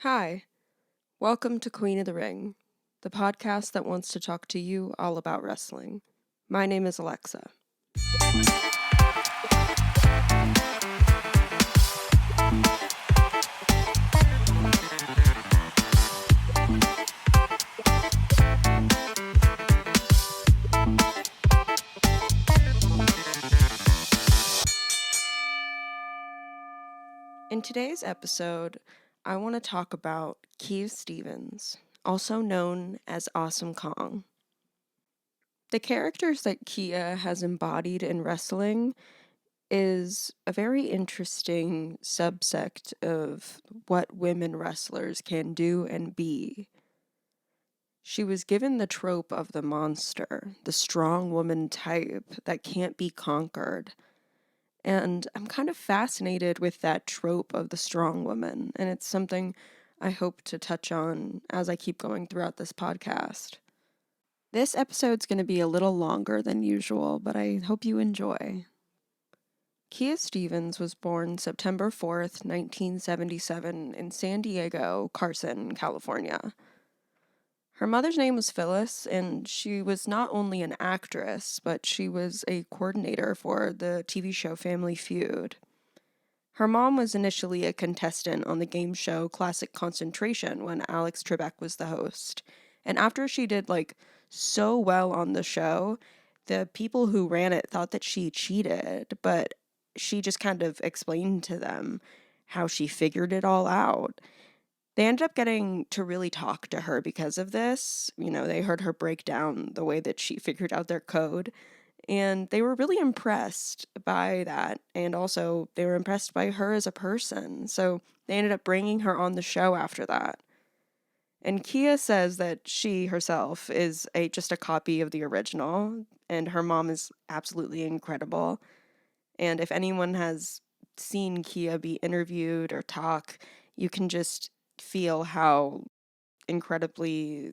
Hi, welcome to Queen of the Ring, the podcast that wants to talk to you all about wrestling. My name is Alexa. In today's episode, I want to talk about Kia Stevens, also known as Awesome Kong. The characters that Kia has embodied in wrestling is a very interesting subsect of what women wrestlers can do and be. She was given the trope of the monster, the strong woman type that can't be conquered. And I'm kind of fascinated with that trope of the strong woman, and it's something I hope to touch on as I keep going throughout this podcast. This episode's going to be a little longer than usual, but I hope you enjoy. Kia Stevens was born September 4th, 1977 in San Diego, Carson, California. Her mother's name was Phyllis, and she was not only an actress, but she was a coordinator for the TV show Family Feud. Her mom was initially a contestant on the game show Classic Concentration when Alex Trebek was the host. And after she did so well on the show, the people who ran it thought that she cheated, but she just kind of explained to them how she figured it all out. They ended up getting to really talk to her because of this. They heard her break down the way that she figured out their code, and they were really impressed by that. And also, they were impressed by her as a person. So they ended up bringing her on the show after that. And Kia says that she herself is just a copy of the original, and her mom is absolutely incredible. And if anyone has seen Kia be interviewed or talk, you can just feel how incredibly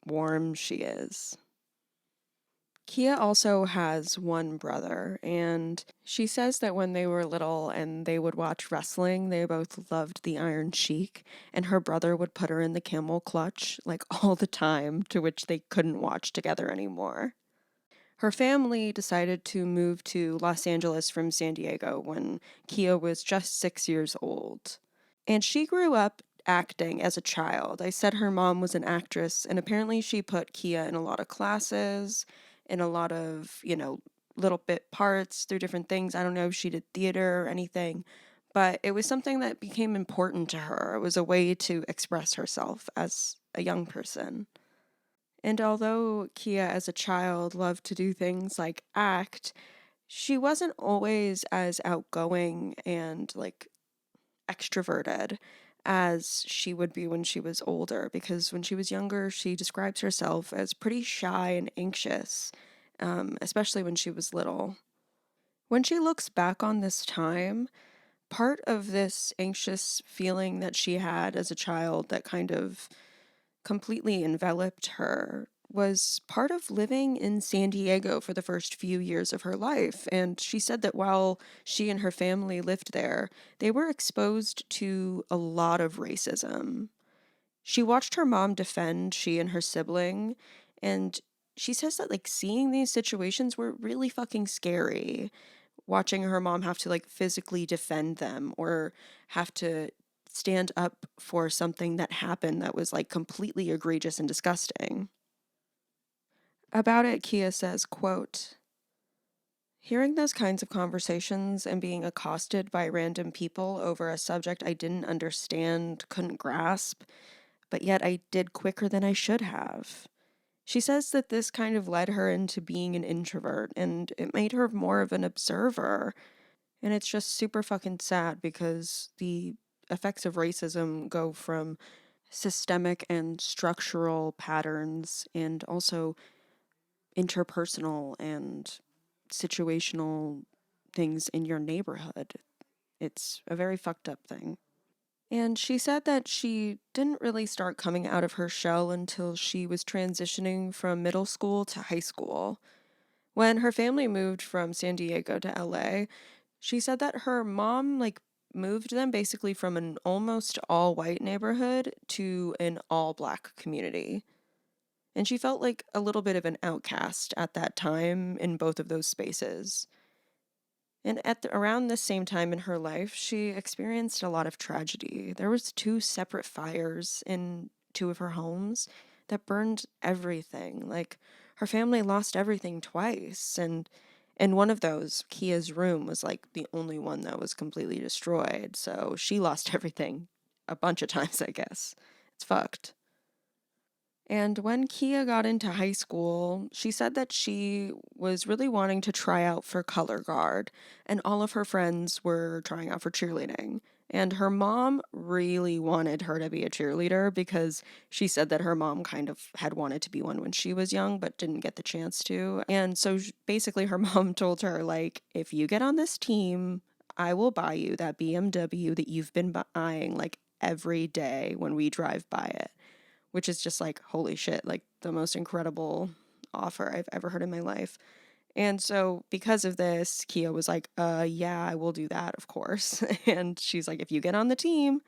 warm she is. Kia also has one brother, and she says that when they were little and they would watch wrestling, they both loved the Iron Sheik, and her brother would put her in the camel clutch all the time, to which they couldn't watch together anymore. Her family decided to move to Los Angeles from San Diego when Kia was just 6 years old. And she grew up acting as a child. I said her mom was an actress, and apparently she put Kia in a lot of classes, in a lot of, little bit parts through different things. I don't know if she did theater or anything, but it was something that became important to her. It was a way to express herself as a young person. And although Kia as a child loved to do things like act, she wasn't always as outgoing and extroverted as she would be when she was older, because when she was younger, she describes herself as pretty shy and anxious, especially when she was little. When she looks back on this time, part of this anxious feeling that she had as a child that kind of completely enveloped her was part of living in San Diego for the first few years of her life. And she said that while she and her family lived there, they were exposed to a lot of racism. She watched her mom defend she and her sibling, and she says that seeing these situations were really fucking scary. Watching her mom have to physically defend them or have to stand up for something that happened that was completely egregious and disgusting. About it, Kia says, quote, "Hearing those kinds of conversations and being accosted by random people over a subject I didn't understand, couldn't grasp, but yet I did quicker than I should have." She says that this kind of led her into being an introvert, and it made her more of an observer. And it's just super fucking sad because the effects of racism go from systemic and structural patterns and also interpersonal and situational things in your neighborhood. It's a very fucked up thing. And she said that she didn't really start coming out of her shell until she was transitioning from middle school to high school. When her family moved from San Diego to LA, she said that her mom, moved them basically from an almost all white neighborhood to an all black community. And she felt like a little bit of an outcast at that time in both of those spaces. And around the same time in her life, she experienced a lot of tragedy. There was two separate fires in two of her homes that burned everything. Like her family lost everything twice, and in one of those, Kia's room was like the only one that was completely destroyed. So she lost everything a bunch of times, I guess. It's fucked. And when Kia got into high school, she said that she was really wanting to try out for color guard, and all of her friends were trying out for cheerleading. And her mom really wanted her to be a cheerleader because she said that her mom kind of had wanted to be one when she was young, but didn't get the chance to. And so basically, her mom told her, like, if you get on this team, I will buy you that BMW that you've been buying like every day when we drive by it, which is just like, holy shit, like the most incredible offer I've ever heard in my life. And so because of this, Kia was like, yeah, I will do that, of course. And she's like, if you get on the team,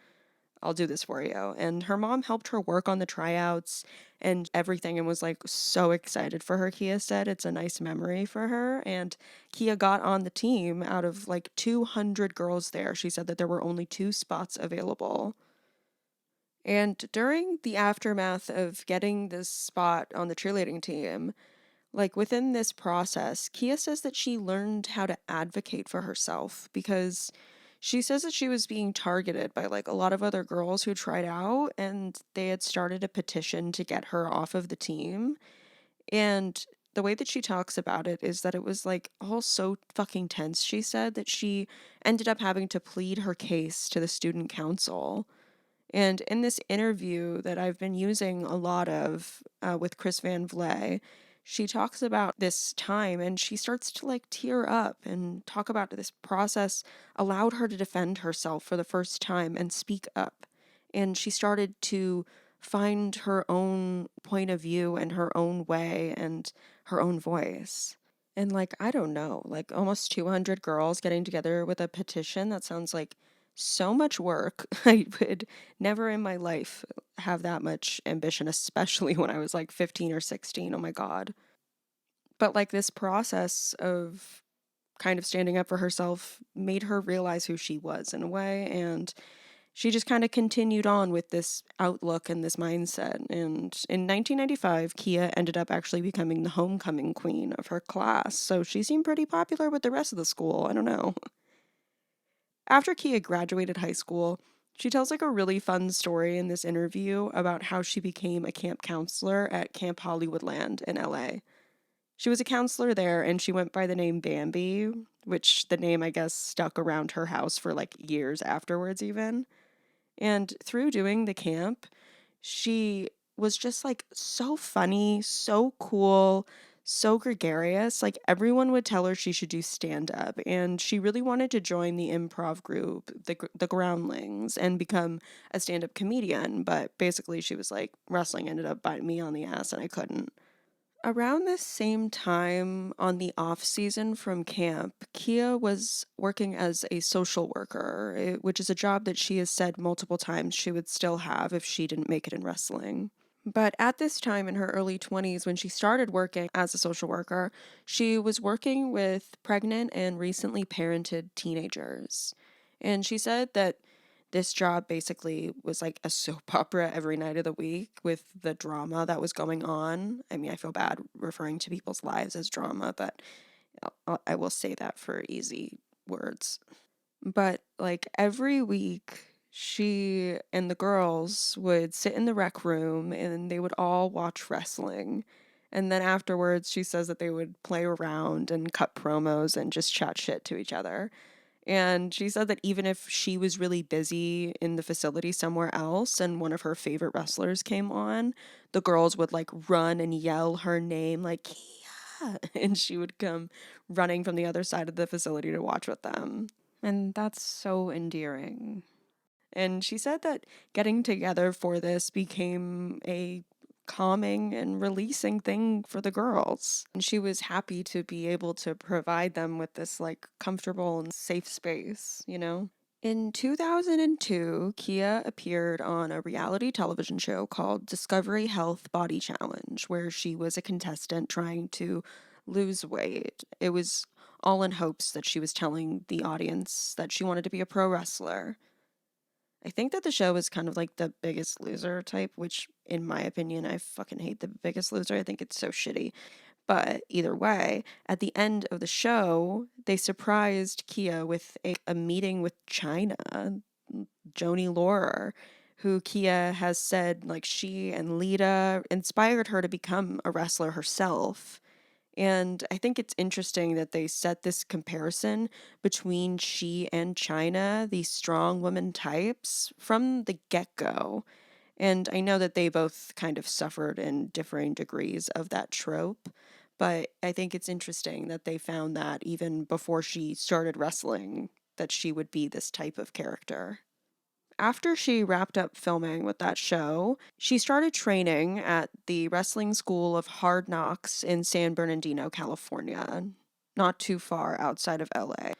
I'll do this for you. And her mom helped her work on the tryouts and everything and was like so excited for her. Kia said it's a nice memory for her. And Kia got on the team out of like 200 girls there. She said that there were only 2 spots available. And during the aftermath of getting this spot on the cheerleading team, like within this process, Kia says that she learned how to advocate for herself because she says that she was being targeted by like a lot of other girls who tried out and they had started a petition to get her off of the team. And the way that she talks about it is that it was like all so fucking tense, she said, that she ended up having to plead her case to the student council. And in this interview that I've been using a lot of with Chris Van Vleet, she talks about this time and she starts to like tear up and talk about this process allowed her to defend herself for the first time and speak up. And she started to find her own point of view and her own way and her own voice. And like, I don't know, like almost 200 girls getting together with a petition, that sounds like so much work. I would never in my life have that much ambition, especially when I was like 15 or 16. Oh my God. But like this process of kind of standing up for herself made her realize who she was in a way. And she just kind of continued on with this outlook and this mindset. And in 1995, Kia ended up actually becoming the homecoming queen of her class. So she seemed pretty popular with the rest of the school. I don't know. After Kia graduated high school, she tells like a really fun story in this interview about how she became a camp counselor at Camp Hollywoodland in LA. She was a counselor there and she went by the name Bambi, which the name I guess stuck around her house for like years afterwards, even. And through doing the camp, she was just like so funny, so cool, so gregarious. Like everyone would tell her she should do stand up, and she really wanted to join the improv group, the Groundlings, and become a stand up comedian. But basically, she was like, wrestling ended up biting me on the ass, and I couldn't. Around this same time on the off season from camp, Kia was working as a social worker, which is a job that she has said multiple times she would still have if she didn't make it in wrestling. But at this time in her early 20s, when she started working as a social worker, she was working with pregnant and recently parented teenagers. And she said that this job basically was like a soap opera every night of the week with the drama that was going on. I mean, I feel bad referring to people's lives as drama, but I will say that for easy words. But like every week, she and the girls would sit in the rec room and they would all watch wrestling. And then afterwards, she says that they would play around and cut promos and just chat shit to each other. And she said that even if she was really busy in the facility somewhere else and one of her favorite wrestlers came on, the girls would like run and yell her name, like, Kia. And she would come running from the other side of the facility to watch with them. And that's so endearing. And she said that getting together for this became a calming and releasing thing for the girls. And she was happy to be able to provide them with this like comfortable and safe space, you know? In 2002, Kia appeared on a reality television show called Discovery Health Body Challenge, where she was a contestant trying to lose weight. It was all in hopes that she was telling the audience that she wanted to be a pro wrestler. I think that the show is kind of like the Biggest Loser type, which, in my opinion, I fucking hate the Biggest Loser. I think it's so shitty. But either way, at the end of the show, they surprised Kia with a meeting with China, Joni Laurer, who Kia has said like she and Lita inspired her to become a wrestler herself. And I think it's interesting that they set this comparison between she and China, these strong women types, from the get go. And I know that they both kind of suffered in differing degrees of that trope, but I think it's interesting that they found that even before she started wrestling, that she would be this type of character. After she wrapped up filming with that show, she started training at the wrestling school of Hard Knocks in San Bernardino, California, not too far outside of LA.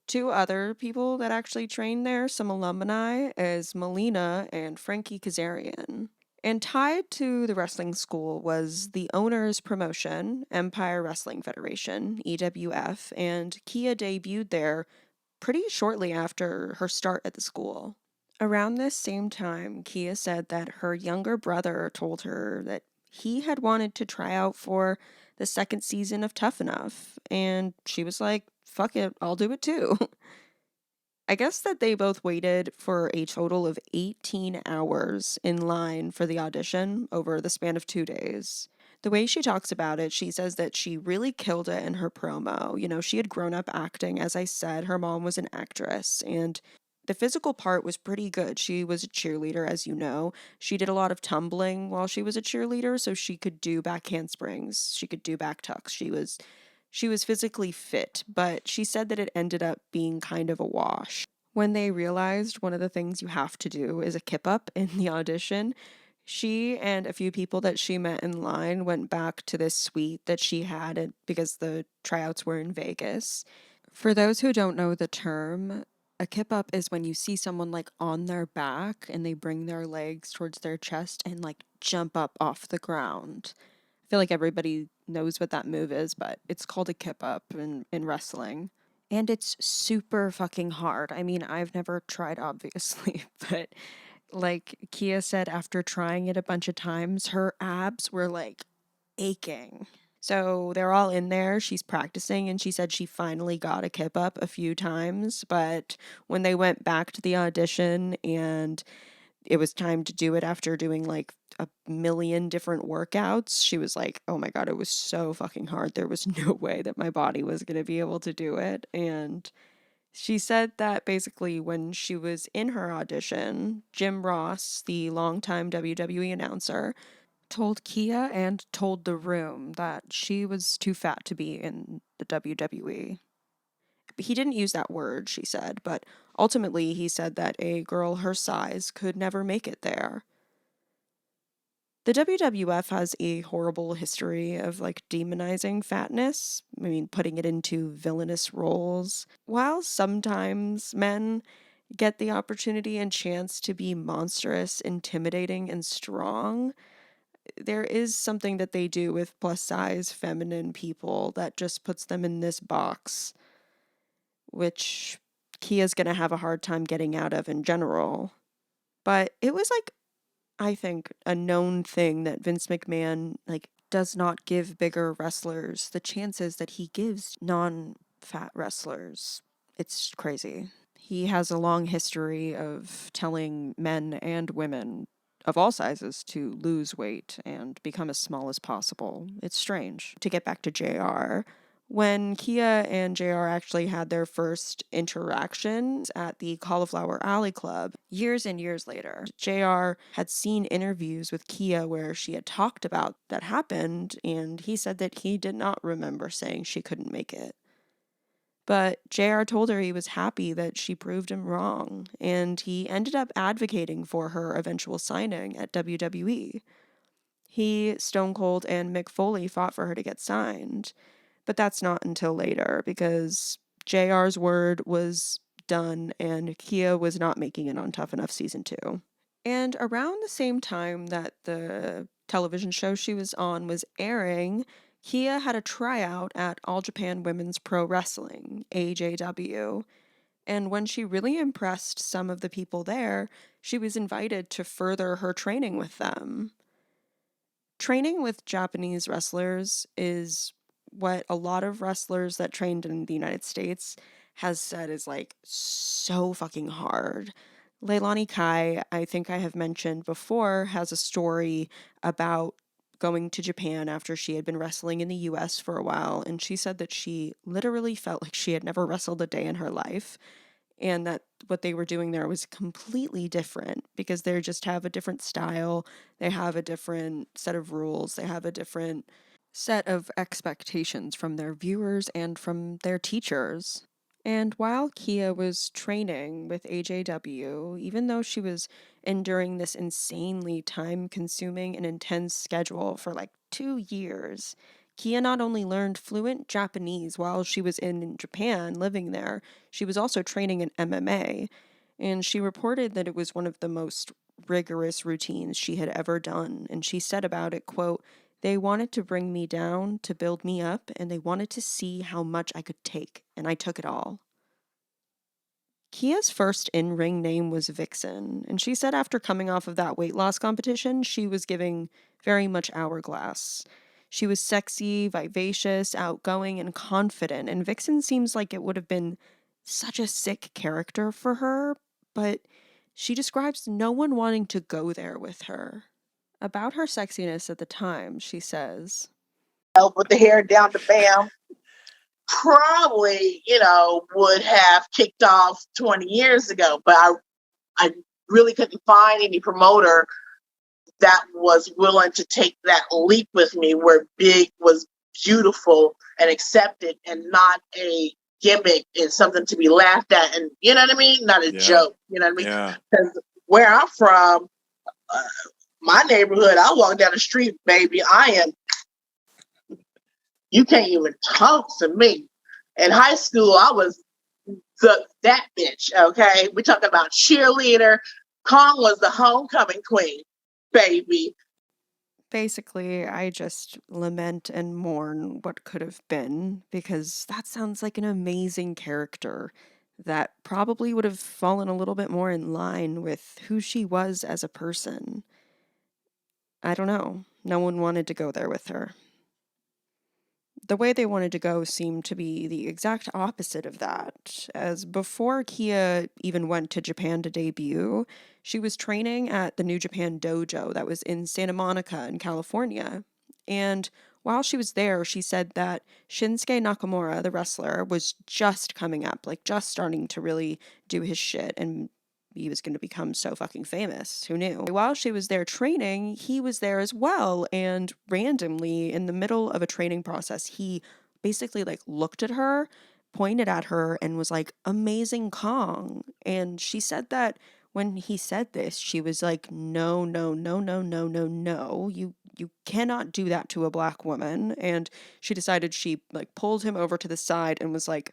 Two other people that actually trained there, some alumni, is Melina and Frankie Kazarian. And tied to the wrestling school was the owner's promotion, Empire Wrestling Federation, EWF, and Kia debuted there pretty shortly after her start at the school. Around this same time, Kia said that her younger brother told her that he had wanted to try out for the second season of Tough Enough, and she was like, fuck it, I'll do it too. I guess that they both waited for a total of 18 hours in line for the audition over the span of 2 days. The way she talks about it, she says that she really killed it in her promo. You know, she had grown up acting. As I said, her mom was an actress, and the physical part was pretty good. She was a cheerleader, as you know. She did a lot of tumbling while she was a cheerleader, so she could do back handsprings. She could do back tucks. She was physically fit, but she said that it ended up being kind of a wash. When they realized one of the things you have to do is a kip up in the audition, she and a few people that she met in line went back to this suite that she had because the tryouts were in Vegas. For those who don't know the term, a kip up is when you see someone like on their back and they bring their legs towards their chest and like jump up off the ground. I feel like everybody knows what that move is, but it's called a kip up in wrestling. And it's super fucking hard. I mean, I've never tried, obviously, but like Kia said, after trying it a bunch of times, her abs were like aching. So they're all in there. She's practicing, and she said she finally got a kip up a few times. But when they went back to the audition and it was time to do it after doing like a million different workouts, she was like, oh my God, it was so fucking hard. There was no way that my body was going to be able to do it. And she said that basically when she was in her audition, Jim Ross, the longtime WWE announcer, told Kia and told the room that she was too fat to be in the WWE. He didn't use that word, she said, but ultimately he said that a girl her size could never make it there. The WWF has a horrible history of like demonizing fatness. I mean, putting it into villainous roles. While sometimes men get the opportunity and chance to be monstrous, intimidating, and strong, there is something that they do with plus size feminine people that just puts them in this box, which Kia's gonna have a hard time getting out of in general. But it was like, I think, a known thing that Vince McMahon like does not give bigger wrestlers the chances that he gives non-fat wrestlers. It's crazy. He has a long history of telling men and women of all sizes to lose weight and become as small as possible. It's strange. To get back to JR, when Kia and JR actually had their first interactions at the Cauliflower Alley Club, years and years later, JR had seen interviews with Kia where she had talked about that happened, and he said that he did not remember saying she couldn't make it. But JR told her he was happy that she proved him wrong, and he ended up advocating for her eventual signing at WWE. He, Stone Cold, and Mick Foley fought for her to get signed, but that's not until later because JR's word was done, and Kia was not making it on Tough Enough Season 2. And around the same time that the television show she was on was airing, Kia had a tryout at All Japan Women's Pro Wrestling, AJW. And when she really impressed some of the people there, she was invited to further her training with them. Training with Japanese wrestlers is what a lot of wrestlers that trained in the United States has said is like so fucking hard. Leilani Kai, I think I have mentioned before, has a story about going to Japan after she had been wrestling in the US for a while, and she said that she literally felt like she had never wrestled a day in her life, and that what they were doing there was completely different because they just have a different style, they have a different set of rules, they have a different set of expectations from their viewers and from their teachers. And while Kia was training with AJW, even though she was enduring this insanely time consuming and intense schedule for like 2 years, Kia not only learned fluent Japanese while she was in Japan living there, she was also training in MMA. And she reported that it was one of the most rigorous routines she had ever done. And she said about it, quote, "They wanted to bring me down to build me up, and they wanted to see how much I could take, and I took it all." Kia's first in-ring name was Vixen, and she said after coming off of that weight loss competition, she was giving very much Hourglass. She was sexy, vivacious, outgoing, and confident, and Vixen seems like it would have been such a sick character for her, but she describes no one wanting to go there with her. About her sexiness at the time, she says, with the hair down to bam, probably, would have kicked off 20 years ago. But I really couldn't find any promoter that was willing to take that leap with me where big was beautiful and accepted and not a gimmick and something to be laughed at. And you know what I mean? Not a joke. You know what I mean? Yeah. Because where I'm from, my neighborhood, I walk down the street, baby, you can't even talk to me. In high school, I was that bitch, okay? We're talking about cheerleader. Kong was the homecoming queen, baby. basically, I just lament and mourn what could have been because that sounds like an amazing character that probably would have fallen a little bit more in line with who she was as a person. I don't know. No one wanted to go there with her. The way they wanted to go seemed to be the exact opposite of that, as before Kia even went to Japan to debut, she was training at the New Japan Dojo that was in Santa Monica in California. And while she was there, she said that Shinsuke Nakamura, the wrestler, was just coming up, like just starting to really do his shit, and he was going to become so fucking famous. Who knew? While she was there training, he was there as well. And randomly, in the middle of a training process, he basically like looked at her, pointed at her, and was like, "Amazing Kong." And she said that when he said this, she was like, "No, no, no, no, no, no, no. You cannot do that to a black woman." And she decided she like pulled him over to the side and was like,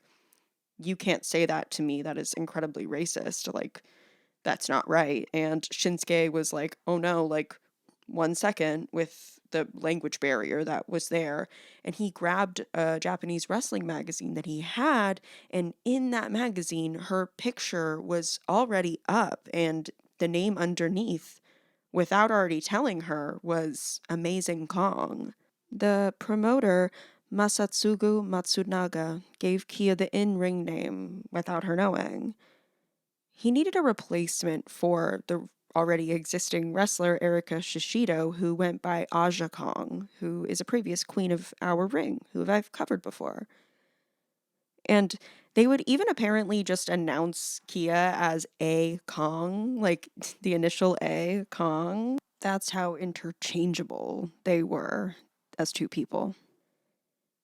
"You can't say that to me. That is incredibly racist. Like, that's not right." And Shinsuke was like, "Oh no, like 1 second," with the language barrier that was there. And he grabbed a Japanese wrestling magazine that he had. And in that magazine, her picture was already up. And the name underneath, without already telling her, was Amazing Kong. The promoter, Masatsugu Matsunaga, gave Kia the in-ring name without her knowing. He needed a replacement for the already existing wrestler Erika Shishido, who went by Aja Kong, who is a previous queen of our ring, who I've covered before. And they would even apparently just announce Kia as A Kong, like the initial A, Kong. That's how interchangeable they were as two people.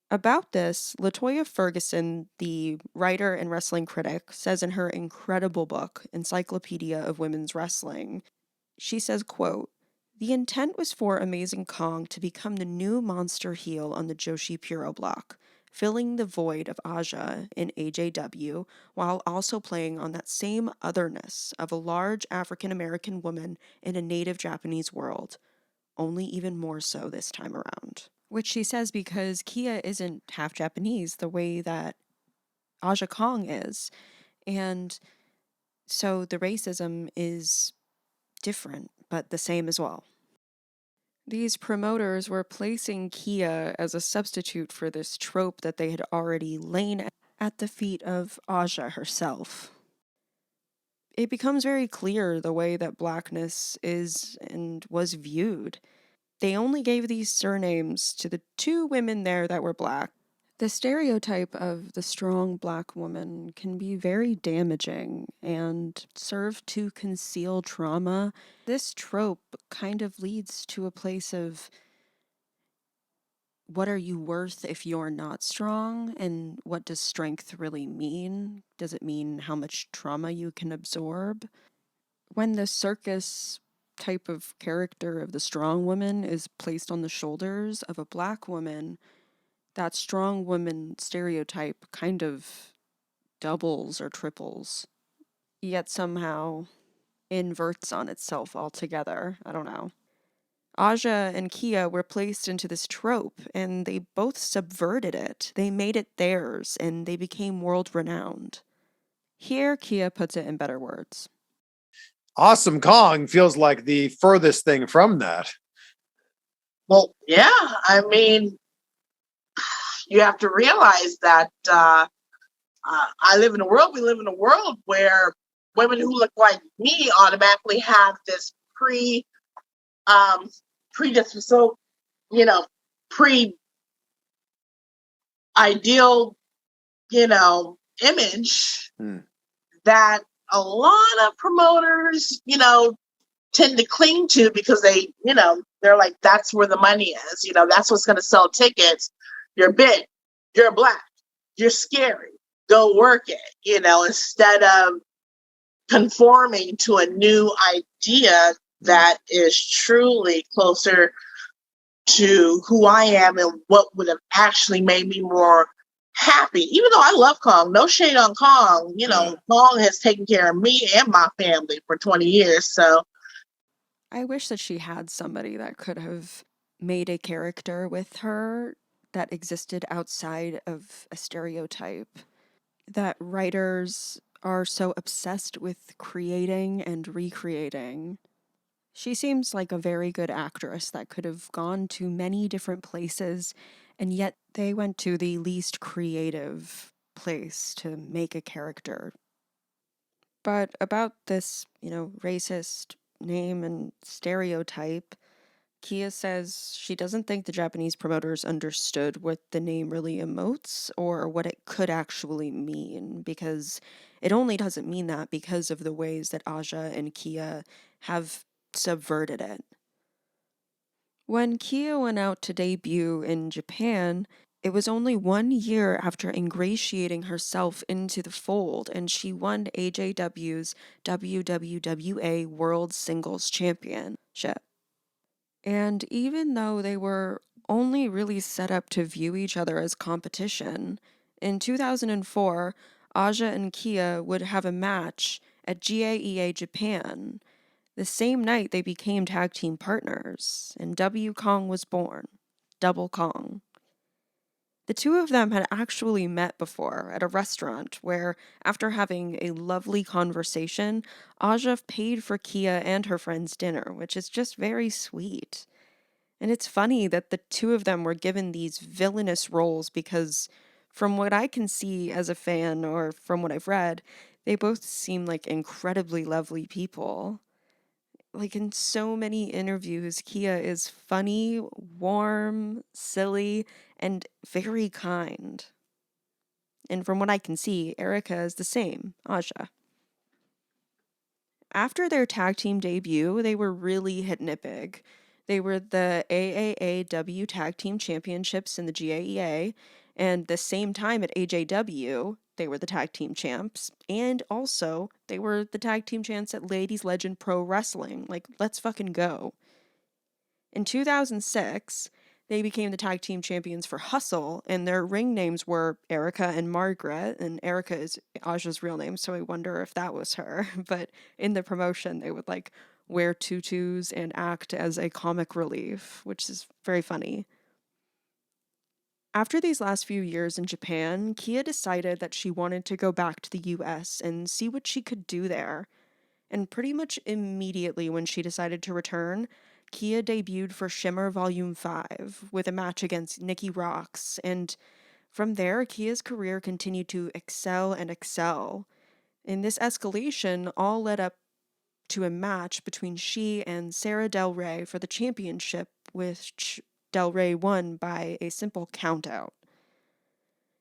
About this, Latoya Ferguson, the writer and wrestling critic, says in her incredible book, Encyclopedia of Women's Wrestling, she says, quote, "The intent was for Amazing Kong to become the new monster heel on the Joshi Puro block. filling the void of Aja in AJW while also playing on that same otherness of a large African American woman in a native Japanese world, only even more so this time around. Which she says because Kia isn't half Japanese the way that Aja Kong is. And so the racism is different, but the same as well. These promoters were placing Kia as a substitute for this trope that they had already lain at the feet of Aja herself. It becomes very clear the way that blackness is and was viewed. They only gave these surnames to the two women there that were black. The stereotype of the strong black woman can be very damaging and serve to conceal trauma. This trope kind of leads to a place of what are you worth if you're not strong? And what does strength really mean? Does it mean how much trauma you can absorb? When the circus type of character of the strong woman is placed on the shoulders of a black woman, that strong woman stereotype kind of doubles or triples, yet somehow inverts on itself altogether. I don't know. Aja and Kia were placed into this trope, and they both subverted it. They made it theirs, and they became world renowned. Here, Kia puts it in better words. Awesome Kong feels like the furthest thing from that. Well, yeah, I mean, you have to realize that we live in a world where women who look like me automatically have this pre-ideal, image that a lot of promoters, tend to cling to because they're like, that's where the money is. That's what's going to sell tickets. You're big, you're black, you're scary. Go work it, instead of conforming to a new idea that is truly closer to who I am and what would have actually made me more happy. Even though I love Kong, no shade on Kong, Kong has taken care of me and my family for 20 years. So I wish that she had somebody that could have made a character with her that existed outside of a stereotype. That writers are so obsessed with creating and recreating. She seems like a very good actress that could have gone to many different places, and yet they went to the least creative place to make a character. But about this, racist name and stereotype, Kia says she doesn't think the Japanese promoters understood what the name really emotes or what it could actually mean, because it only doesn't mean that because of the ways that Aja and Kia have subverted it. When Kia went out to debut in Japan, it was only 1 year after ingratiating herself into the fold, and she won AJW's WWWA World Singles Championship. And even though they were only really set up to view each other as competition, in 2004, Aja and Kia would have a match at GAEA Japan. The same night they became tag team partners, and W Kong was born. Double Kong. The two of them had actually met before at a restaurant where, after having a lovely conversation, Aja paid for Kia and her friend's dinner, which is just very sweet. And it's funny that the two of them were given these villainous roles because, from what I can see as a fan or from what I've read, they both seem like incredibly lovely people. Like in so many interviews, Kia is funny, warm, silly, and very kind. And from what I can see, Erica is the same, Aja. After their tag team debut, they were really hitting it big. They were the AAAW Tag Team Championships in the GAEA, and the same time at AJW, they were the tag team champs, and also they were the tag team champs at Ladies Legend Pro Wrestling. Like, let's fucking go. In 2006, They became the tag team champions for Hustle, and their ring names were Erica and Margaret, and Erica is Aja's real name, so I wonder if that was her. But in the promotion, they would like wear tutus and act as a comic relief, which is very funny. After these last few years in Japan, Kia decided that she wanted to go back to the US and see what she could do there. And pretty much immediately when she decided to return, Kia debuted for Shimmer Volume 5 with a match against Nikki Roxx, and from there, Kia's career continued to excel and excel. And this escalation all led up to a match between she and Sarah Del Rey for the championship, which Del Rey won by a simple countout.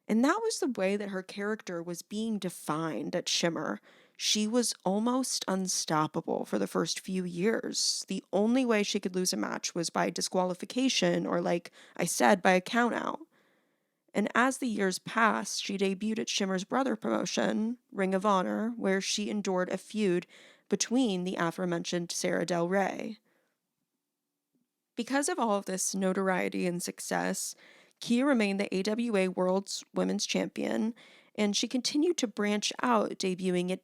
And that was the way that her character was being defined at Shimmer. She was almost unstoppable for the first few years. The only way she could lose a match was by disqualification or, like I said, by a countout. And as the years passed, she debuted at Shimmer's brother promotion, Ring of Honor, where she endured a feud between the aforementioned Sarah Del Rey. Because of all of this notoriety and success, Kia remained the AWA World's Women's Champion, and she continued to branch out, debuting at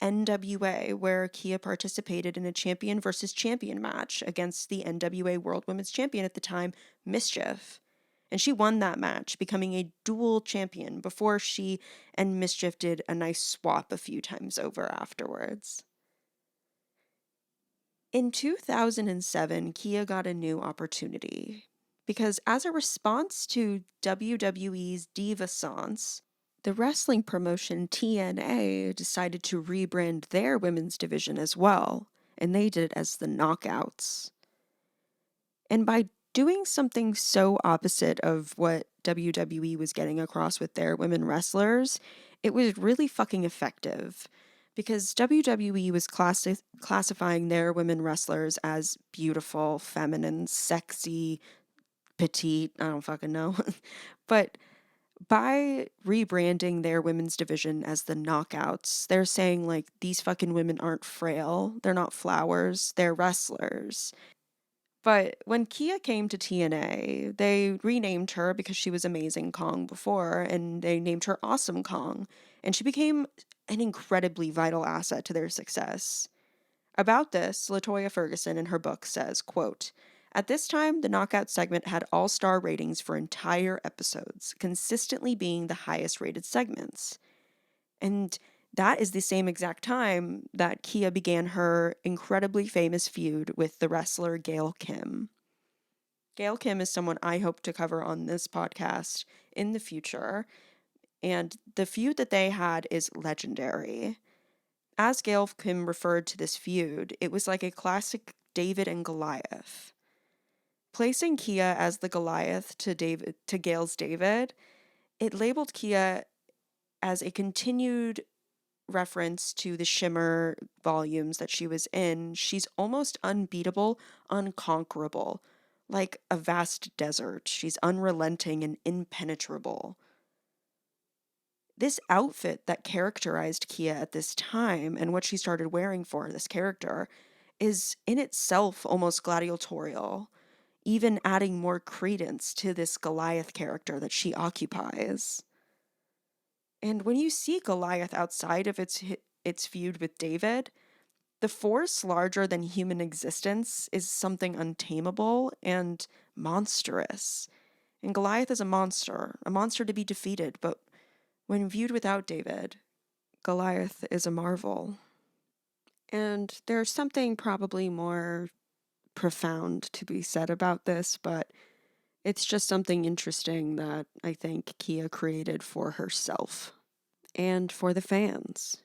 NWA, where Kia participated in a champion versus champion match against the NWA World Women's Champion at the time, Mischief. And she won that match, becoming a dual champion before she and Mischief did a nice swap a few times over afterwards. In 2007, Kia got a new opportunity because, as a response to WWE's Divasance, the wrestling promotion TNA decided to rebrand their women's division as well, and they did it as the Knockouts. And by doing something so opposite of what WWE was getting across with their women wrestlers, it was really fucking effective because WWE was classifying their women wrestlers as beautiful, feminine, sexy, petite, I don't fucking know. But by rebranding their women's division as the Knockouts, they're saying, like, these fucking women aren't frail, they're not flowers, they're wrestlers. But when Kia came to TNA, they renamed her because she was Amazing Kong before, and they named her Awesome Kong, and she became an incredibly vital asset to their success. About this, LaToya Ferguson in her book says, quote, "At this time, the Knockout segment had all-star ratings for entire episodes, consistently being the highest rated segments." And that is the same exact time that Kia began her incredibly famous feud with the wrestler Gail Kim. Gail Kim is someone I hope to cover on this podcast in the future, and the feud that they had is legendary. As Gail Kim referred to this feud, it was like a classic David and Goliath. Placing Kia as the Goliath to Gail's David, it labeled Kia as a continued reference to the Shimmer volumes that she was in. She's almost unbeatable, unconquerable, like a vast desert. She's unrelenting and impenetrable. This outfit that characterized Kia at this time and what she started wearing for this character is in itself almost gladiatorial, even adding more credence to this Goliath character that she occupies. And when you see Goliath outside of its feud with David, the force larger than human existence is something untamable and monstrous. And Goliath is a monster to be defeated, but when viewed without David, Goliath is a marvel. And there's something probably more profound to be said about this, but it's just something interesting that I think Kia created for herself and for the fans.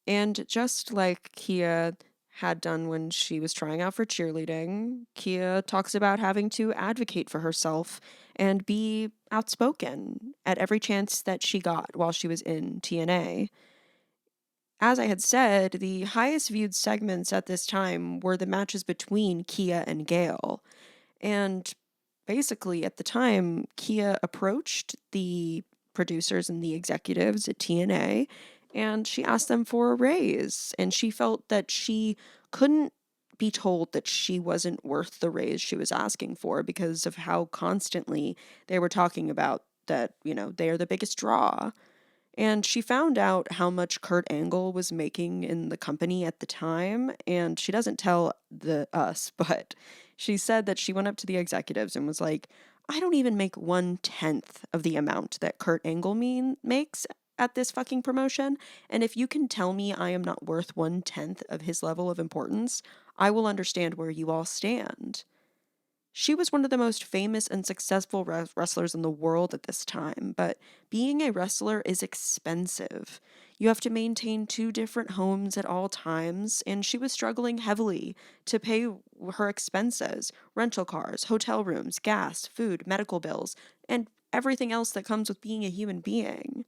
And just like Kia had done when she was trying out for cheerleading, Kia talks about having to advocate for herself and be outspoken at every chance that she got while she was in TNA. As I had said, the highest viewed segments at this time were the matches between Kia and Gail. And basically, at the time, Kia approached the producers and the executives at TNA and she asked them for a raise. And she felt that she couldn't be told that she wasn't worth the raise she was asking for because of how constantly they were talking about that, they're the biggest draw. And she found out how much Kurt Angle was making in the company at the time, and she doesn't tell us, but she said that she went up to the executives and was like, I don't even make 1/10 of the amount that Kurt Angle makes at this fucking promotion, and if you can tell me I am not worth 1/10 of his level of importance, I will understand where you all stand. She was one of the most famous and successful wrestlers in the world at this time, but being a wrestler is expensive. You have to maintain 2 different homes at all times, and she was struggling heavily to pay her expenses: rental cars, hotel rooms, gas, food, medical bills, and everything else that comes with being a human being.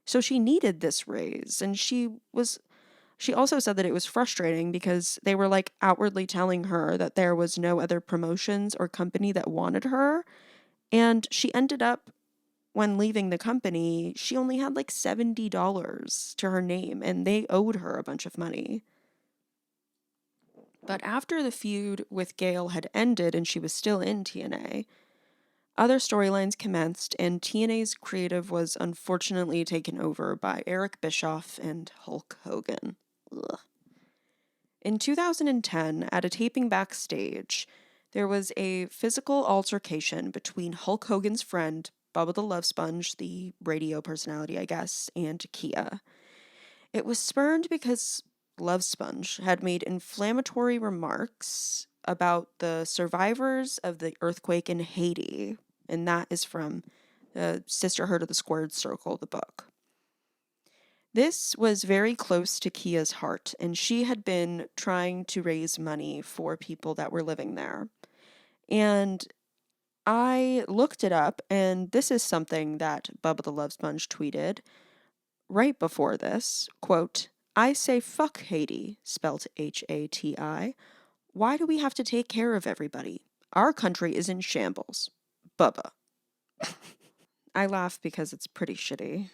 So she needed this raise, and she also said that it was frustrating because they were like outwardly telling her that there was no other promotions or company that wanted her. And she ended up, when leaving the company, she only had like $70 to her name and they owed her a bunch of money. But after the feud with Gail had ended and she was still in TNA, other storylines commenced, and TNA's creative was unfortunately taken over by Eric Bischoff and Hulk Hogan. Ugh. In 2010, at a taping backstage, there was a physical altercation between Hulk Hogan's friend, Bubba the Love Sponge, the radio personality, I guess, and Kia. It was spurned because Love Sponge had made inflammatory remarks about the survivors of the earthquake in Haiti, and that is from the Sisterhood of the Squared Circle, the book. This was very close to Kia's heart, and she had been trying to raise money for people that were living there. And I looked it up, and this is something that Bubba the Love Sponge tweeted right before this. Quote, I say fuck Haiti, spelt Hati. Why do we have to take care of everybody? Our country is in shambles. Bubba. I laugh because it's pretty shitty.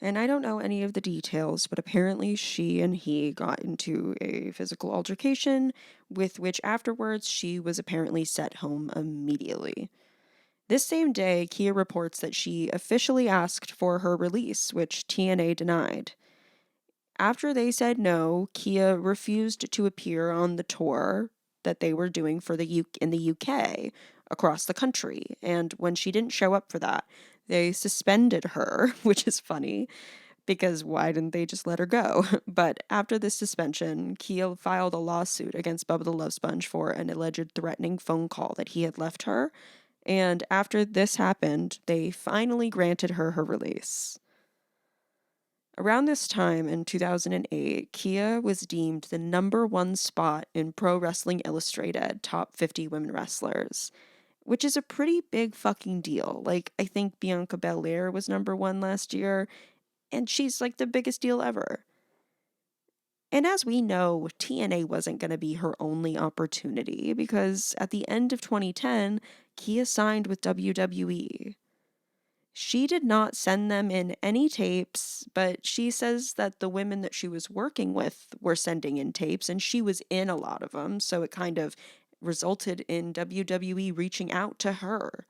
And I don't know any of the details, but apparently she and he got into a physical altercation, with which afterwards she was apparently sent home immediately. This same day, Kia reports that she officially asked for her release, which TNA denied. After they said no, Kia refused to appear on the tour that they were doing in the UK across the country, and when she didn't show up for that, they suspended her, which is funny because why didn't they just let her go? But after this suspension, Kia filed a lawsuit against Bubba the Love Sponge for an alleged threatening phone call that he had left her, and after this happened, they finally granted her release. Around this time in 2008, Kia was deemed the #1 spot in Pro Wrestling Illustrated Top 50 Women Wrestlers, which is a pretty big fucking deal. Like, I think Bianca Belair was #1 last year, and she's like the biggest deal ever. And as we know, TNA wasn't going to be her only opportunity because at the end of 2010, Kia signed with WWE. She did not send them in any tapes, but she says that the women that she was working with were sending in tapes, and she was in a lot of them, so it kind of resulted in WWE reaching out to her.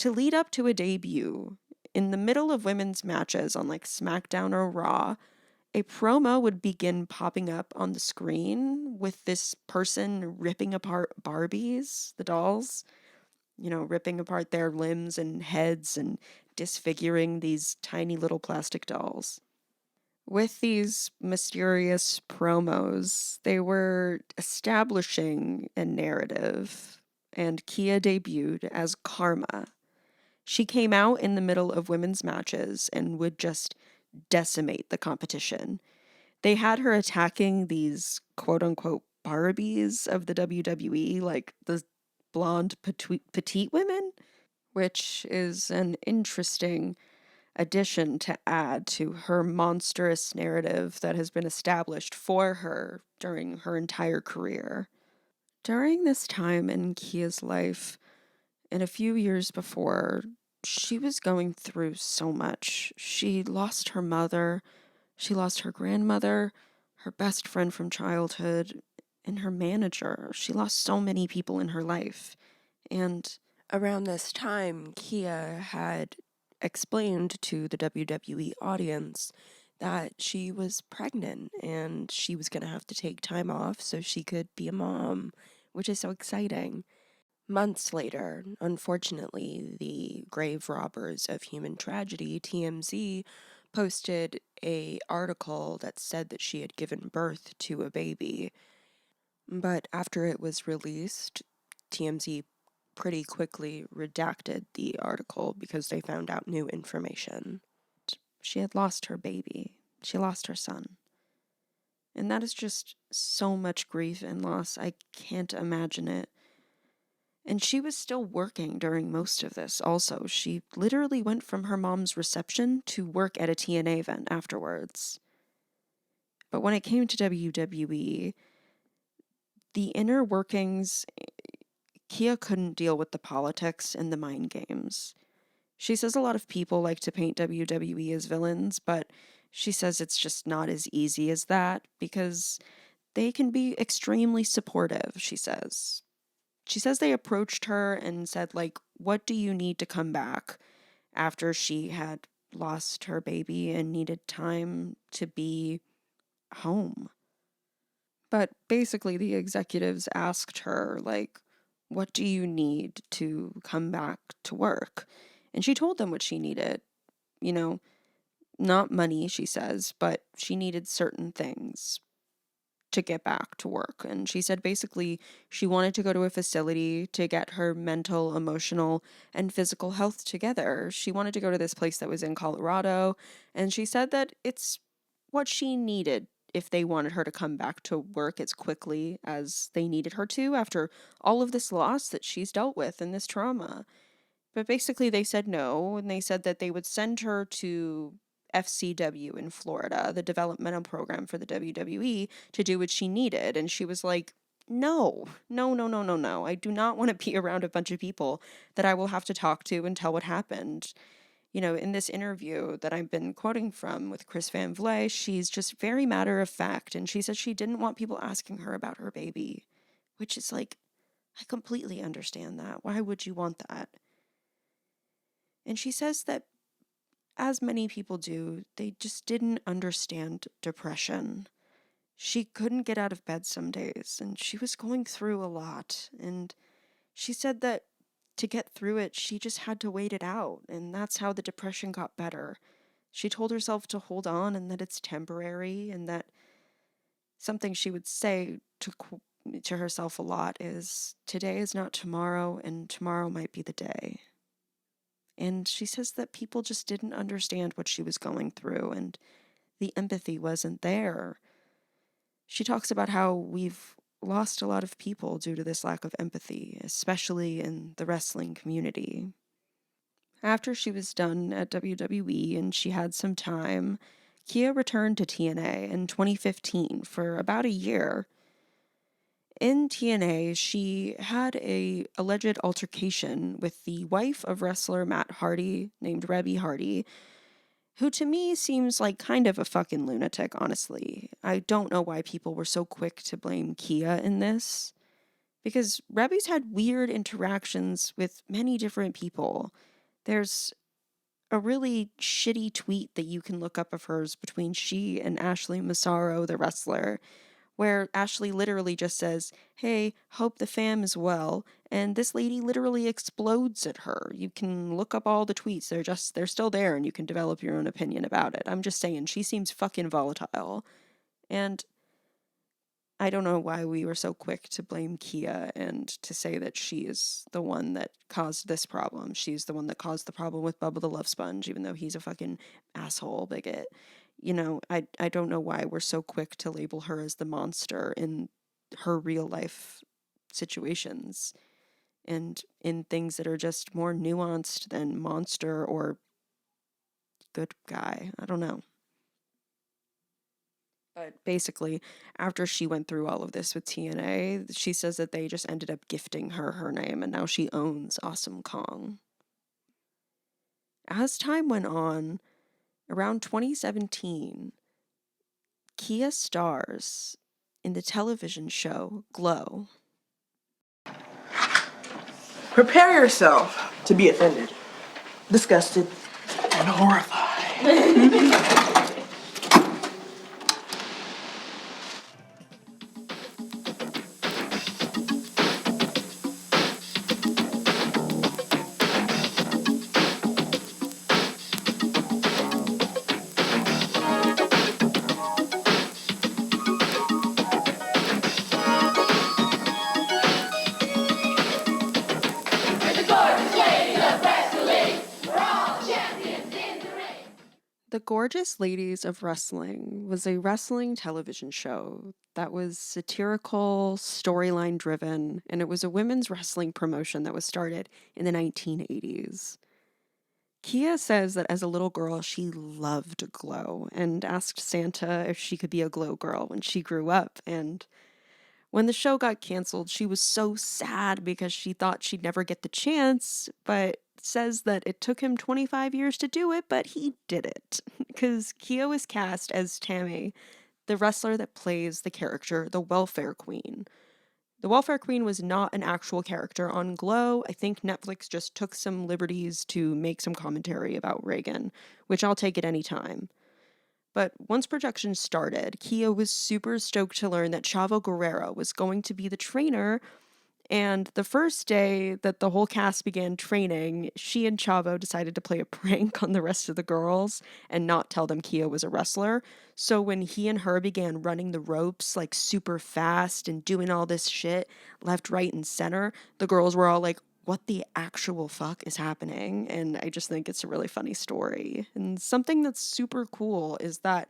To lead up to a debut, in the middle of women's matches on like SmackDown or Raw, a promo would begin popping up on the screen with this person ripping apart Barbies, the dolls, ripping apart their limbs and heads and disfiguring these tiny little plastic dolls. With these mysterious promos, they were establishing a narrative, and Kia debuted as Karma. She came out in the middle of women's matches and would just decimate the competition. They had her attacking these quote unquote Barbies of the WWE, like the blonde petite women, which is an interesting addition to add to her monstrous narrative that has been established for her during her entire career. During this time in Kia's life, and a few years before, she was going through so much. She lost her mother, she lost her grandmother, her best friend from childhood, and her manager. She lost so many people in her life. And around this time, Kia had explained to the WWE audience that she was pregnant and she was going to have to take time off so she could be a mom, which is so exciting. Months later, unfortunately, the grave robbers of human tragedy, TMZ, posted a article that said that she had given birth to a baby. But after it was released, TMZ pretty quickly redacted the article because they found out new information. She had lost her baby. She lost her son. And that is just so much grief and loss. I can't imagine it. And she was still working during most of this also. She literally went from her mom's reception to work at a TNA event afterwards. But when it came to WWE, the inner workings, Kia couldn't deal with the politics and the mind games. She says a lot of people like to paint WWE as villains, but she says it's just not as easy as that because they can be extremely supportive, she says. She says they approached her and said, like, what do you need to come back after she had lost her baby and needed time to be home? But basically, the executives asked her, like, what do you need to come back to work? And she told them what she needed. You know, not money, she says, but she needed certain things to get back to work. And she said basically she wanted to go to a facility to get her mental, emotional, and physical health together. She wanted to go to this place that was in Colorado. And she said that it's what she needed if they wanted her to come back to work as quickly as they needed her to after all of this loss that she's dealt with and this trauma. But basically, they said no, and they said that they would send her to FCW in Florida, the developmental program for the WWE, to do what she needed. And she was like, no, no, no, no, no, no. I do not want to be around a bunch of people that I will have to talk to and tell what happened. You know, in this interview that I've been quoting from with Chris Van Vliet, she's just very matter of fact. And she said she didn't want people asking her about her baby, which is like, I completely understand that. Why would you want that? And she says that, as many people do, they just didn't understand depression. She couldn't get out of bed some days, and she was going through a lot. And she said that to get through it, she just had to wait it out, and that's how the depression got better. She told herself to hold on and that it's temporary, and that something she would say to herself a lot is, today is not tomorrow, and tomorrow might be the day. And she says that people just didn't understand what she was going through and the empathy wasn't there. She talks about how we've lost a lot of people due to this lack of empathy, especially in the wrestling community. After she was done at WWE and she had some time, Kia returned to TNA in 2015 for about a year. In TNA, she had a alleged altercation with the wife of wrestler Matt Hardy, named Reby Hardy, who to me seems like kind of a fucking lunatic, honestly. I don't know why people were so quick to blame Kia in this, because Reby's had weird interactions with many different people. There's a really shitty tweet that you can look up of hers between she and Ashley Massaro, the wrestler, where Ashley literally just says, hey, hope the fam is well. And this lady literally explodes at her. You can look up all the tweets. They're still there and you can develop your own opinion about it. I'm just saying, she seems fucking volatile. And I don't know why we were so quick to blame Kia and to say that she is the one that caused this problem. She's the one that caused the problem with Bubba the Love Sponge, even though he's a fucking asshole bigot. You know, I don't know why we're so quick to label her as the monster in her real life situations and in things that are just more nuanced than monster or good guy. I don't know. But basically, after she went through all of this with TNA, she says that they just ended up gifting her her name and now she owns Awesome Kong. As time went on, around 2017, Kia Stars in the television show Glow. Prepare yourself to be offended, disgusted, and horrified. The Gorgeous Ladies of Wrestling was a wrestling television show that was satirical, storyline driven, and it was a women's wrestling promotion that was started in the 1980s. Kia says that as a little girl, she loved Glow and asked Santa if she could be a Glow girl when she grew up. And when the show got canceled, she was so sad because she thought she'd never get the chance, but says that it took him 25 years to do it, but he did it. Because Kia was cast as Tammy, the wrestler that plays the character, the Welfare Queen. The Welfare Queen was not an actual character on Glow. I think Netflix just took some liberties to make some commentary about Reagan, which I'll take at any time. But once production started, Kia was super stoked to learn that Chavo Guerrero was going to be the trainer. And the first day that the whole cast began training, she and Chavo decided to play a prank on the rest of the girls and not tell them Kia was a wrestler. So when he and her began running the ropes like super fast and doing all this shit left, right, and center, the girls were all like, what the actual fuck is happening? And I just think it's a really funny story. And something that's super cool is that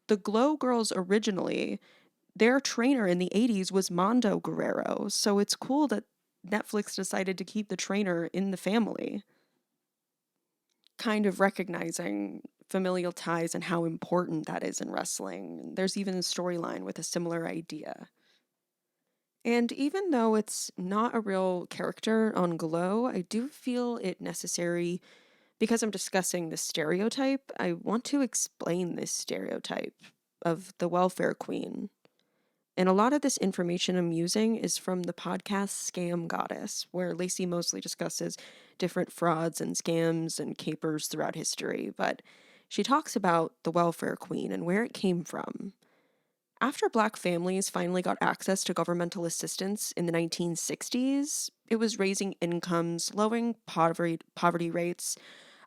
the Glow Girls originally, their trainer in the 80s was Mondo Guerrero. So it's cool that Netflix decided to keep the trainer in the family. Kind of recognizing familial ties and how important that is in wrestling. There's even a storyline with a similar idea. And even though it's not a real character on Glow, I do feel it necessary, because I'm discussing the stereotype, I want to explain this stereotype of the welfare queen. And a lot of this information I'm using is from the podcast Scam Goddess, where Lacey Mosley discusses different frauds and scams and capers throughout history. But she talks about the welfare queen and where it came from. After Black families finally got access to governmental assistance in the 1960s, it was raising incomes, lowering poverty rates,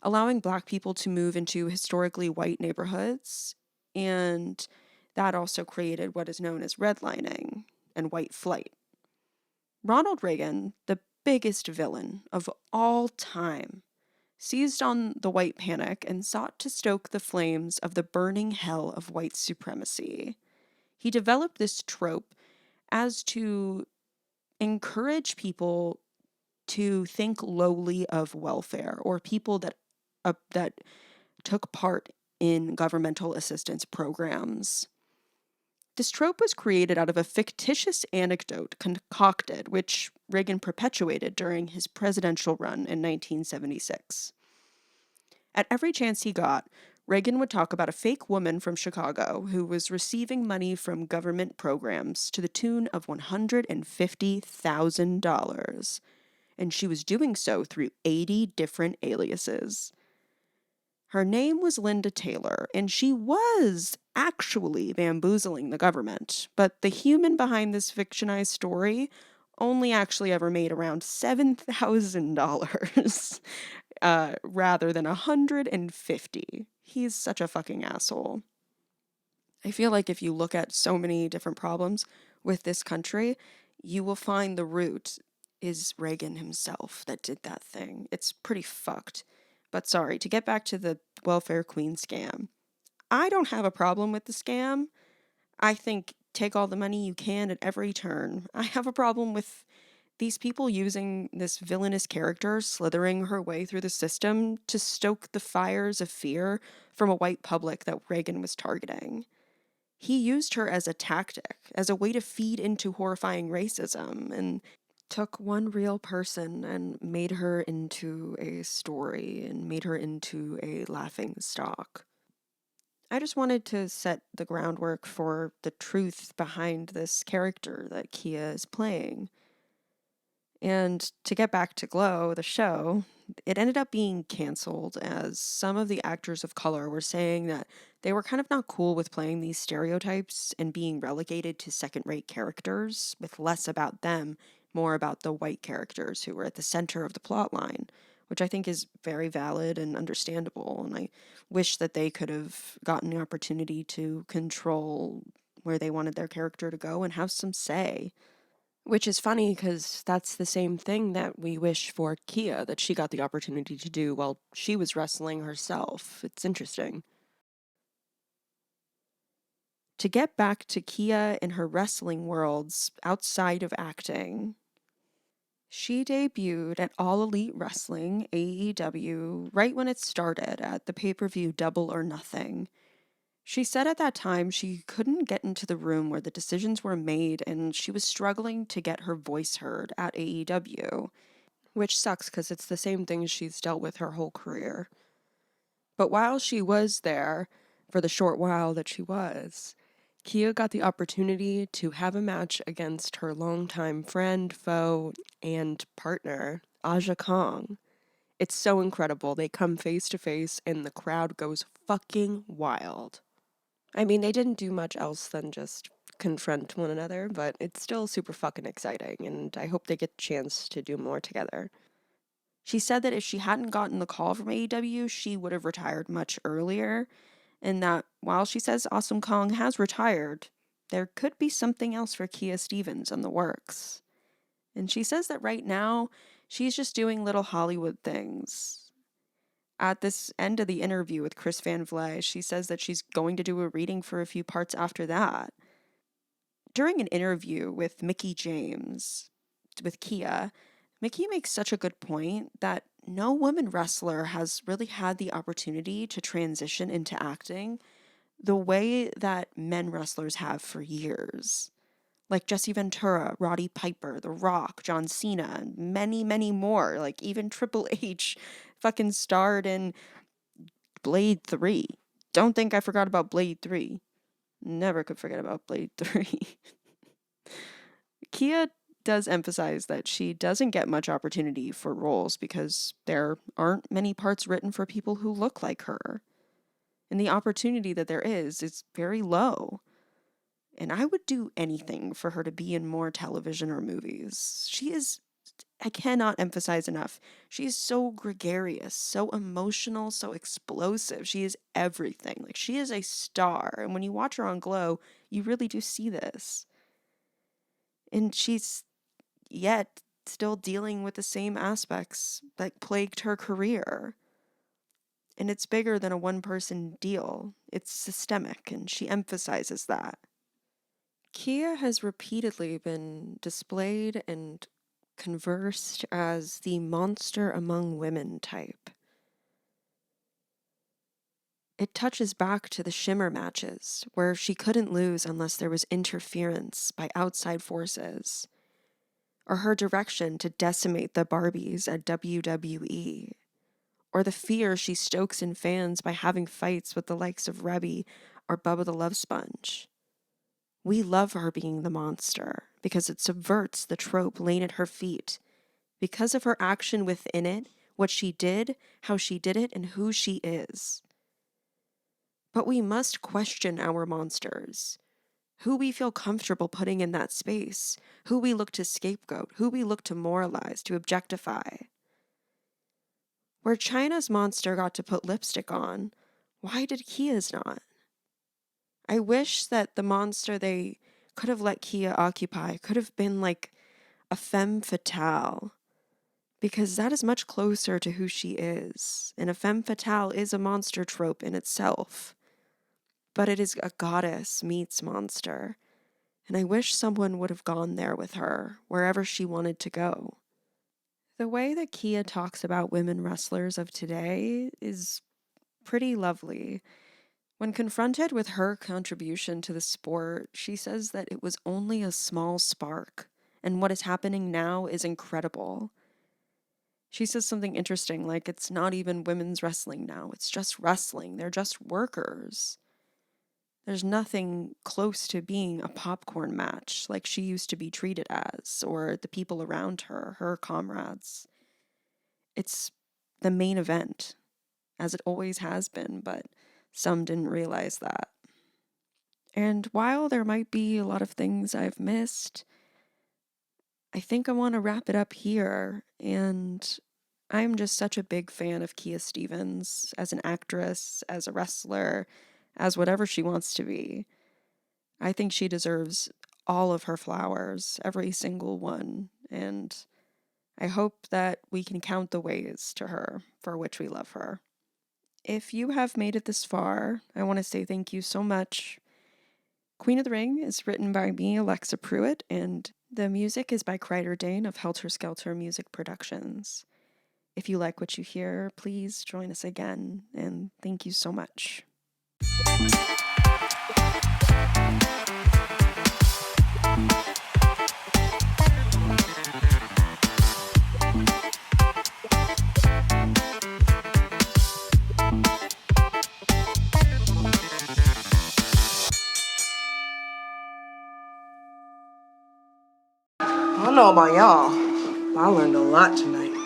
allowing Black people to move into historically white neighborhoods, and that also created what is known as redlining and white flight. Ronald Reagan, the biggest villain of all time, seized on the white panic and sought to stoke the flames of the burning hell of white supremacy. He developed this trope as to encourage people to think lowly of welfare or people that took part in governmental assistance programs. This trope was created out of a fictitious anecdote concocted, which Reagan perpetuated during his presidential run in 1976. At every chance he got, Reagan would talk about a fake woman from Chicago who was receiving money from government programs to the tune of $150,000, and she was doing so through 80 different aliases. Her name was Linda Taylor, and she was actually bamboozling the government, but the human behind this fictionized story only actually ever made around $7,000 rather than 150. He's such a fucking asshole. I feel like if you look at so many different problems with this country, you will find the root is Reagan himself that did that thing. It's pretty fucked. But sorry, to get back to the welfare queen scam, I don't have a problem with the scam. I think take all the money you can at every turn. I have a problem with these people using this villainous character slithering her way through the system to stoke the fires of fear from a white public that Reagan was targeting. He used her as a tactic, as a way to feed into horrifying racism, and took one real person and made her into a story and made her into a laughing stock. I just wanted to set the groundwork for the truth behind this character that Kia is playing. And to get back to Glow, the show, it ended up being canceled as some of the actors of color were saying that they were kind of not cool with playing these stereotypes and being relegated to second-rate characters with less about them, more about the white characters who were at the center of the plot line, which I think is very valid and understandable. And I wish that they could have gotten the opportunity to control where they wanted their character to go and have some say. Which is funny because that's the same thing that we wish for Kia, that she got the opportunity to do while she was wrestling herself. It's interesting. To get back to Kia in her wrestling worlds outside of acting, she debuted at All Elite Wrestling, AEW, right when it started at the pay-per-view Double or Nothing. She said at that time she couldn't get into the room where the decisions were made and she was struggling to get her voice heard at AEW, which sucks because it's the same thing she's dealt with her whole career. But while she was there, for the short while that she was, Kia got the opportunity to have a match against her longtime friend, foe, and partner, Aja Kong. It's so incredible. They come face to face and the crowd goes fucking wild. I mean, they didn't do much else than just confront one another, but it's still super fucking exciting, and I hope they get the chance to do more together. She said that if she hadn't gotten the call from AEW, she would have retired much earlier, and that while she says Awesome Kong has retired, there could be something else for Kia Stevens in the works. And she says that right now, she's just doing little Hollywood things. At this end of the interview with Chris Van Vliet, she says that she's going to do a reading for a few parts after that. During an interview with Mickie James, with Kia, Mickie makes such a good point that no woman wrestler has really had the opportunity to transition into acting the way that men wrestlers have for years. Like Jesse Ventura, Roddy Piper, The Rock, John Cena, and many, many more. Like even Triple H fucking starred in Blade 3. Don't think I forgot about Blade 3. Never could forget about Blade 3. Kia does emphasize that she doesn't get much opportunity for roles because there aren't many parts written for people who look like her. And the opportunity that there is very low. And I would do anything for her to be in more television or movies. She is, I cannot emphasize enough, she is so gregarious, so emotional, so explosive. She is everything. Like, she is a star. And when you watch her on Glow, you really do see this. And she's yet still dealing with the same aspects that plagued her career. And it's bigger than a one-person deal. It's systemic, and she emphasizes that. Kia has repeatedly been displayed and conversed as the monster among women type. It touches back to the Shimmer matches, where she couldn't lose unless there was interference by outside forces, or her direction to decimate the Barbies at WWE, or the fear she stokes in fans by having fights with the likes of Rebby or Bubba the Love Sponge. We love her being the monster because it subverts the trope laying at her feet. Because of her action within it, what she did, how she did it, and who she is. But we must question our monsters. Who we feel comfortable putting in that space. Who we look to scapegoat. Who we look to moralize, to objectify. Where China's monster got to put lipstick on, why did Kia's not? I wish that the monster they could have let Kia occupy could have been like a femme fatale, because that is much closer to who she is, and a femme fatale is a monster trope in itself, but it is a goddess meets monster, and I wish someone would have gone there with her, wherever she wanted to go. The way that Kia talks about women wrestlers of today is pretty lovely. When confronted with her contribution to the sport, she says that it was only a small spark, and what is happening now is incredible. She says something interesting, like it's not even women's wrestling now, it's just wrestling, they're just workers. There's nothing close to being a popcorn match like she used to be treated as, or the people around her, her comrades. It's the main event, as it always has been, but some didn't realize that. And while there might be a lot of things I've missed, I think I want to wrap it up here. And I'm just such a big fan of Kia Stevens as an actress, as a wrestler, as whatever she wants to be. I think she deserves all of her flowers, every single one. And I hope that we can count the ways to her for which we love her. If you have made it this far, I want to say thank you so much. Queen of the Ring is written by me, Alexa Pruitt, and the music is by Kreider Dane of Helter Skelter Music Productions. If you like what you hear, please join us again, and thank you so much. I don't know about y'all, but I learned a lot tonight.